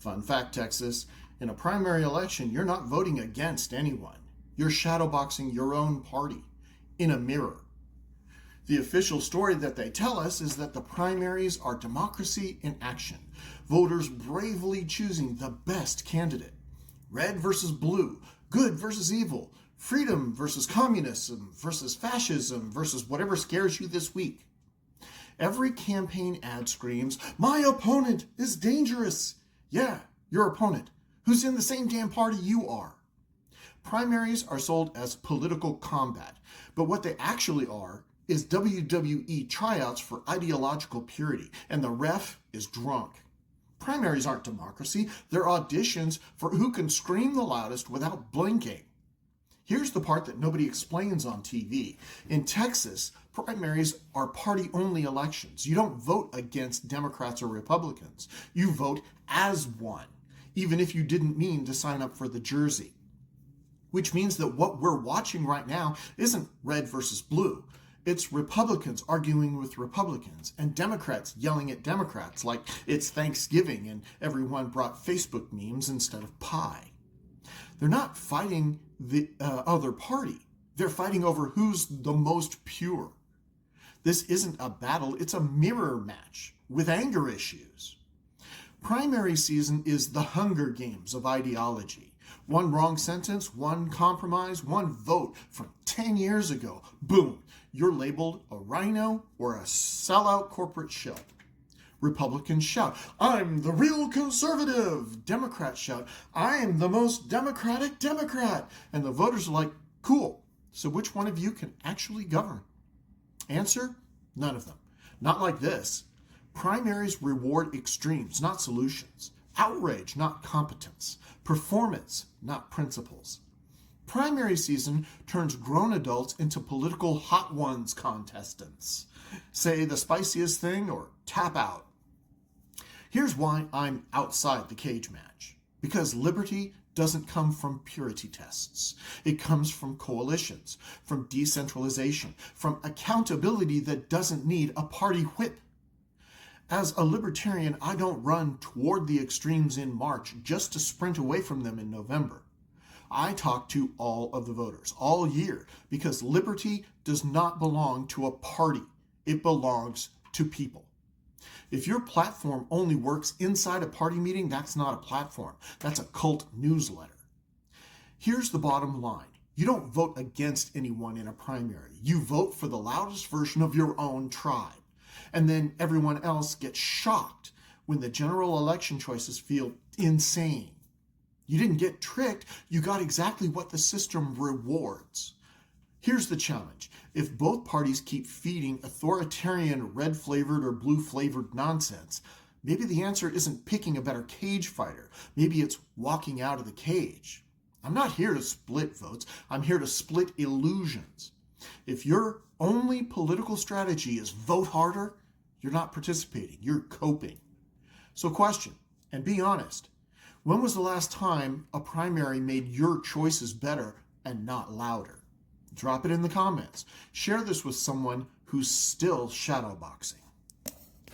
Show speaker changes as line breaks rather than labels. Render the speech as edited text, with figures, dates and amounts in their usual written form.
Fun fact, Texas, in a primary election, you're not voting against anyone. You're shadowboxing your own party in a mirror. The official story that they tell us is that the primaries are democracy in action, voters bravely choosing the best candidate. Red versus blue, good versus evil, freedom versus communism versus fascism versus whatever scares you this week. Every campaign ad screams, "My opponent is dangerous." Yeah, your opponent, who's in the same damn party you are. Primaries are sold as political combat, but what they actually are is WWE tryouts for ideological purity, and the ref is drunk. Primaries aren't democracy, they're auditions for who can scream the loudest without blinking. Here's the part that nobody explains on TV. In Texas, primaries are party-only elections. You don't vote against Democrats or Republicans. You vote as one, even if you didn't mean to sign up for the jersey. Which means that what we're watching right now isn't red versus blue. It's Republicans arguing with Republicans and Democrats yelling at Democrats like it's Thanksgiving and everyone brought Facebook memes instead of pie. They're not fighting the other party. They're fighting over who's the most pure. This isn't a battle, it's a mirror match with anger issues. Primary season is the Hunger Games of ideology. One wrong sentence, one compromise, one vote from 10 years ago. Boom, you're labeled a rhino or a sellout corporate shill. Republicans shout, "I'm the real conservative." Democrats shout, "I'm the most democratic Democrat." And the voters are like, cool, so which one of you can actually govern? Answer, none of them. Not like this. Primaries reward extremes, not solutions. Outrage, not competence. Performance, not principles. Primary season turns grown adults into political hot ones contestants. Say the spiciest thing or tap out. Here's why I'm outside the cage match. Because liberty doesn't come from purity tests. It comes from coalitions, from decentralization, from accountability that doesn't need a party whip. As a libertarian, I don't run toward the extremes in March just to sprint away from them in November. I talk to all of the voters all year because liberty does not belong to a party. It belongs to people. If your platform only works inside a party meeting, that's not a platform. That's a cult newsletter. Here's the bottom line. You don't vote against anyone in a primary. You vote for the loudest version of your own tribe. And then everyone else gets shocked when the general election choices feel insane. You didn't get tricked, you got exactly what the system rewards. Here's the challenge. If both parties keep feeding authoritarian red-flavored or blue-flavored nonsense, maybe the answer isn't picking a better cage fighter. Maybe it's walking out of the cage. I'm not here to split votes. I'm here to split illusions. If your only political strategy is vote harder, you're not participating, you're coping. So question, and be honest, when was the last time a primary made your choices better and not louder? Drop it in the comments. Share this with someone who's still shadowboxing.